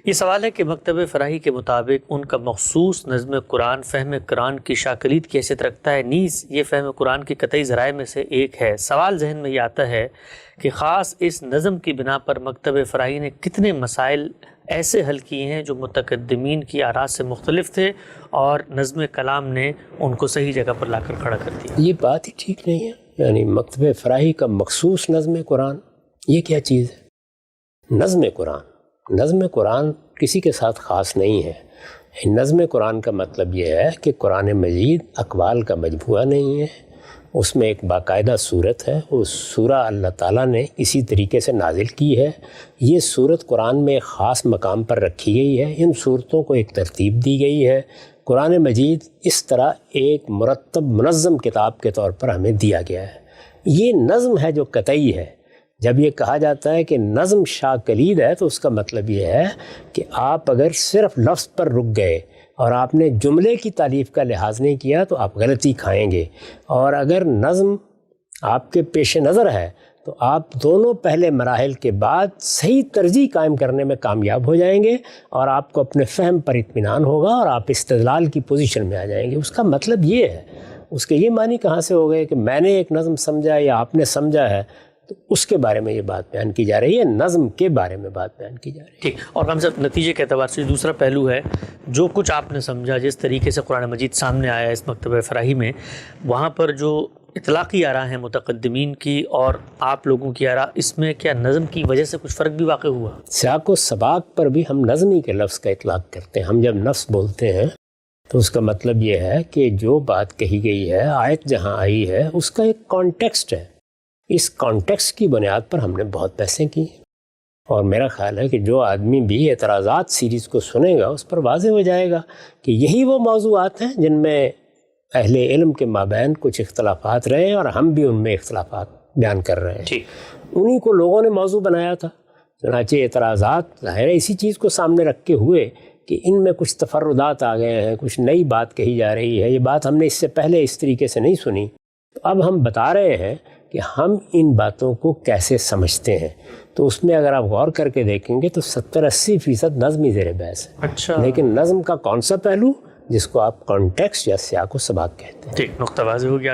یہ سوال ہے کہ مکتب فراہی کے مطابق ان کا مخصوص نظم قرآن فہم قرآن کی شاکلیت کی حیثیت رکھتا ہے، نیز یہ فہم قرآن کی قطعی ذرائع میں سے ایک ہے۔ سوال ذہن میں یہ آتا ہے کہ خاص اس نظم کی بنا پر مکتب فراہی نے کتنے مسائل ایسے حل کیے ہیں جو متقدمین کی آراء سے مختلف تھے اور نظم کلام نے ان کو صحیح جگہ پر لا کر کھڑا کر دیا۔ یہ بات ہی ٹھیک نہیں ہے، یعنی مکتب فراہی کا مخصوص نظم قرآن یہ کیا چیز ہے؟ نظم قرآن کسی کے ساتھ خاص نہیں ہے۔ نظم قرآن کا مطلب یہ ہے کہ قرآن مجید اقوال کا مجموعہ نہیں ہے، اس میں ایک باقاعدہ صورت ہے، وہ سورہ اللہ تعالیٰ نے اسی طریقے سے نازل کی ہے۔ یہ صورت قرآن میں ایک خاص مقام پر رکھی گئی ہے، ان صورتوں کو ایک ترتیب دی گئی ہے۔ قرآن مجید اس طرح ایک مرتب منظم کتاب کے طور پر ہمیں دیا گیا ہے۔ یہ نظم ہے جو قطعی ہے۔ جب یہ کہا جاتا ہے کہ نظم شاہ کلید ہے تو اس کا مطلب یہ ہے کہ آپ اگر صرف لفظ پر رک گئے اور آپ نے جملے کی تالیف کا لحاظ نہیں کیا تو آپ غلطی کھائیں گے، اور اگر نظم آپ کے پیش نظر ہے تو آپ دونوں پہلے مراحل کے بعد صحیح ترجیح قائم کرنے میں کامیاب ہو جائیں گے اور آپ کو اپنے فہم پر اطمینان ہوگا اور آپ استدلال کی پوزیشن میں آ جائیں گے۔ اس کا مطلب یہ ہے، اس کے یہ معنی کہاں سے ہو گئے کہ میں نے ایک نظم سمجھا یا آپ نے سمجھا ہے تو اس کے بارے میں یہ بات بیان کی جا رہی ہے، نظم کے بارے میں بات بیان کی جا رہی ہے۔ ٹھیک، اور ہم صاحب نتیجے کے اعتبار سے دوسرا پہلو ہے، جو کچھ آپ نے سمجھا، جس طریقے سے قرآن مجید سامنے آیا اس مکتبہ فراہی میں، وہاں پر جو اطلاقی آراء ہیں متقدمین کی اور آپ لوگوں کی آراء، اس میں کیا نظم کی وجہ سے کچھ فرق بھی واقع ہوا؟ سیاق و سباق پر بھی ہم نظمی کے لفظ کا اطلاق کرتے ہیں۔ ہم جب نفس بولتے ہیں تو اس کا مطلب یہ ہے کہ جو بات کہی گئی ہے، آیت جہاں آئی ہے، اس کا ایک کانٹیکسٹ ہے۔ اس کانٹیکسٹ کی بنیاد پر ہم نے بہت بحثیں کی، اور میرا خیال ہے کہ جو آدمی بھی اعتراضات سیریز کو سنے گا اس پر واضح ہو جائے گا کہ یہی وہ موضوعات ہیں جن میں اہل علم کے مابین کچھ اختلافات رہے ہیں اور ہم بھی ان میں اختلافات بیان کر رہے ہیں۔ انہی کو لوگوں نے موضوع بنایا تھا، چنانچہ اعتراضات ظاہر ہے اسی چیز کو سامنے رکھ کے ہوئے کہ ان میں کچھ تفردات آ گئے ہیں، کچھ نئی بات کہی جا رہی ہے، یہ بات ہم نے اس سے پہلے اس طریقے سے نہیں سنی۔ تو اب ہم بتا رہے ہیں کہ ہم ان باتوں کو کیسے سمجھتے ہیں، تو اس میں اگر آپ غور کر کے دیکھیں گے تو 70-80% نظمی زیر بحث ہے۔ اچھا، لیکن نظم کا کون سا پہلو جس کو آپ کانٹیکسٹ یا سیاق و سباق کہتے ہیں؟ ٹھیک، نقطہ واضح ہو گیا۔